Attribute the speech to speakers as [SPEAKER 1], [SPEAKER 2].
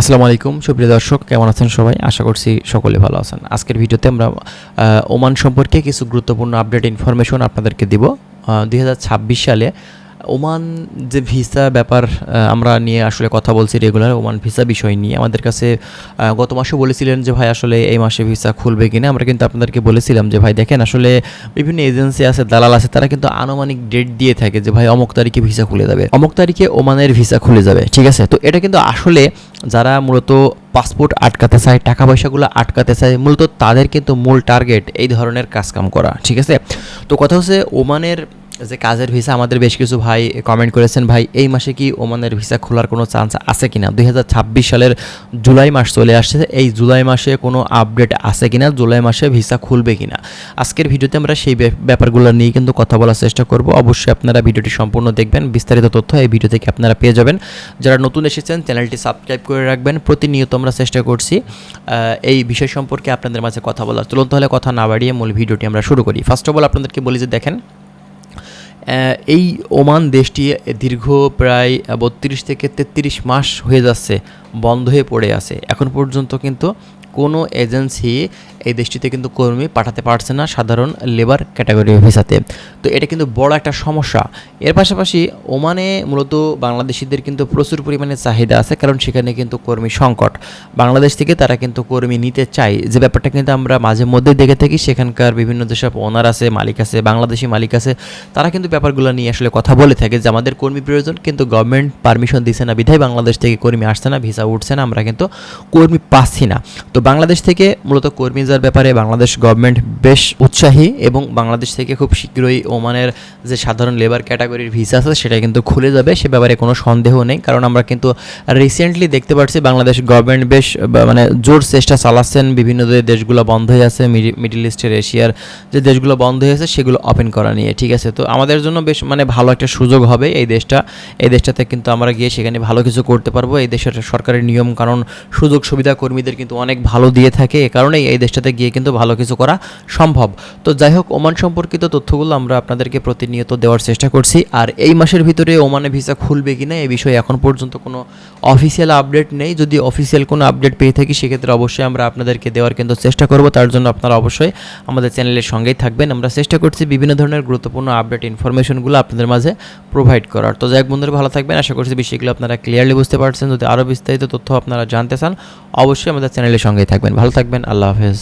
[SPEAKER 1] আসসালামু আলাইকুম সুপ্রিয় দর্শক, কেমন আছেন সবাই? আশা করছি সকলে ভালো আছেন। আজকের ভিডিওতে আমরা ওমান সম্পর্কে কিছু গুরুত্বপূর্ণ আপডেট ইনফরমেশন আপনাদেরকে দিব। 2026 সালে ওমান যে ভিসা ব্যাপার আমরা নিয়ে আসলে কথা বলছি রেগুলার, ওমান ভিসা বিষয় নিয়ে আমাদের কাছে গত মাসে বলেছিলেন যে ভাই আসলে এই মাসে ভিসা খুলবে কিনা। আমরা কিন্তু আপনাদেরকে বলেছিলাম যে ভাই দেখেন, আসলে বিভিন্ন এজেন্সি আছে, দালাল আছে, তারা কিন্তু আনুমানিক ডেট দিয়ে থাকে যে ভাই অমুক তারিখে ভিসা খুলে যাবে, অমুক তারিখে ওমানের ভিসা খুলে যাবে। ঠিক আছে, তো এটা কিন্তু আসলে যারা মূলত পাসপোর্ট আটকাতে চায়, টাকা পয়সাগুলো আটকাতে চায়, মূলত তাদের কিন্তু মূল টার্গেট এই ধরনের কাজকাম করা। ঠিক আছে, তো কথা হচ্ছে ওমানের যে কাজের ভিসা, আমাদের বেশ কিছু ভাই কমেন্ট করেছেন ভাই এই মাসে কি ওমানের ভিসা খোলার কোনো চান্স আছে কিনা। 2026 সালের জুলাই মাস চলে আসছে, এই জুলাই মাসে কোনো আপডেট আছে কিনা, জুলাই মাসে ভিসা খুলবে কিনা। আজকের ভিডিওতে আমরা সেই ব্যাপারগুলো নিয়ে কিন্তু কথা বলার চেষ্টা করব। অবশ্যই আপনারা ভিডিওটি সম্পূর্ণ দেখবেন, বিস্তারিত তথ্য এই ভিডিও থেকে আপনারা পেয়ে যাবেন। যারা নতুন এসেছেন চ্যানেলটি সাবস্ক্রাইব করে রাখবেন। প্রতিনিয়ত আমরা চেষ্টা করছি এই বিষয় সম্পর্কে আপনাদের মাঝে কথা বলার। চলুন তাহলে কথা না বাড়িয়ে মূল ভিডিওটি আমরা শুরু করি। ফার্স্ট অফ অল আপনাদেরকে বলি যে দেখেন, এই ওমান দেশটি দীর্ঘ প্রায় 32 থেকে 33 মাস হয়ে যাচ্ছে বন্ধ হয়ে পড়ে আছে। এখন পর্যন্ত কিন্তু কোনো এজেন্সি এই দেশটিতে কিন্তু কর্মী পাঠাতে পারছে না সাধারণ লেবার ক্যাটাগরি ভিসাতে। তো এটা কিন্তু বড় একটা সমস্যা। এর পাশাপাশি ওমানে মূলত বাংলাদেশিদের কিন্তু প্রচুর পরিমাণে চাহিদা আছে, কারণ সেখানে কিন্তু কর্মী সংকট। বাংলাদেশ থেকে তারা কিন্তু কর্মী নিতে চায়, যে ব্যাপারটা কিন্তু আমরা মাঝে মধ্যেই দেখে থাকি। সেখানকার বিভিন্ন যেসব ওনার আছে, মালিক আছে, বাংলাদেশি মালিক আছে, তারা কিন্তু ব্যাপারগুলো নিয়ে আসলে কথা বলে থাকে যে আমাদের কর্মী প্রয়োজন, কিন্তু গভর্নমেন্ট পারমিশন দিচ্ছে না, বিধায় বাংলাদেশ থেকে কর্মী আসছে না, ভিসা উঠছে না, আমরা কিন্তু কর্মী পাচ্ছি না। তো বাংলাদেশ থেকে মূলত কর্মী যাওয়ার ব্যাপারে বাংলাদেশ গভর্নমেন্ট বেশ উৎসাহী, এবং বাংলাদেশ থেকে খুব শীঘ্রই ওমানের যে সাধারণ লেবার ক্যাটাগরির ভিসা আছে সেটা কিন্তু খুলে যাবে, সে ব্যাপারে কোনো সন্দেহ নেই। কারণ আমরা কিন্তু রিসেন্টলি দেখতে পাচ্ছি বাংলাদেশ গভর্নমেন্ট বেশ মানে জোর চেষ্টা চালাচ্ছেন বিভিন্ন যে দেশগুলো বন্ধ হয়ে আছে, মিডল ইস্টের, এশিয়ার যে দেশগুলো বন্ধ হয়ে আছে সেগুলো ওপেন করা নিয়ে। ঠিক আছে, তো আমাদের জন্য বেশ মানে ভালো একটা সুযোগ হবে এই দেশটাতে কিন্তু আমরা গিয়ে সেখানে ভালো কিছু করতে পারবো। এই দেশের সরকারের নিয়ম কারণ সুযোগ সুবিধা কর্মীদের কিন্তু অনেক ভালো দিয়ে থাকে, এ কারণেই এই দেশটাতে গিয়ে কিন্তু ভালো কিছু করা সম্ভব। তো যাই হোক, ওমান সম্পর্কিত তথ্যগুলো আমরা আপনাদেরকে প্রতিনিয়ত দেওয়ার চেষ্টা করছি। আর এই মাসের ভিতরে ওমানে ভিসা খুলবে কিনা এই বিষয়ে এখন পর্যন্ত কোনো অফিসিয়াল আপডেট নেই। যদি অফিসিয়াল কোনো আপডেট পেয়ে থাকি সেক্ষেত্রে অবশ্যই আমরা আপনাদেরকে দেওয়ার কিন্তু চেষ্টা করব। তার জন্য আপনারা অবশ্যই আমাদের চ্যানেলের সঙ্গেই থাকবেন। আমরা চেষ্টা করছি বিভিন্ন ধরনের গুরুত্বপূর্ণ আপডেট ইনফরমেশনগুলো আপনাদের মাঝে প্রোভাইড করার। তো যাই হোক বন্ধুরা, ভালো থাকবেন। আশা করছি বিষয়গুলো আপনারা ক্লিয়ারলি বুঝতে পারছেন। যদি আরও বিস্তারিত তথ্য আপনারা জানতে চান অবশ্যই আমাদের চ্যানেলের সঙ্গেই থাকবেন। ভালো থাকবেন, আল্লাহ হাফেজ।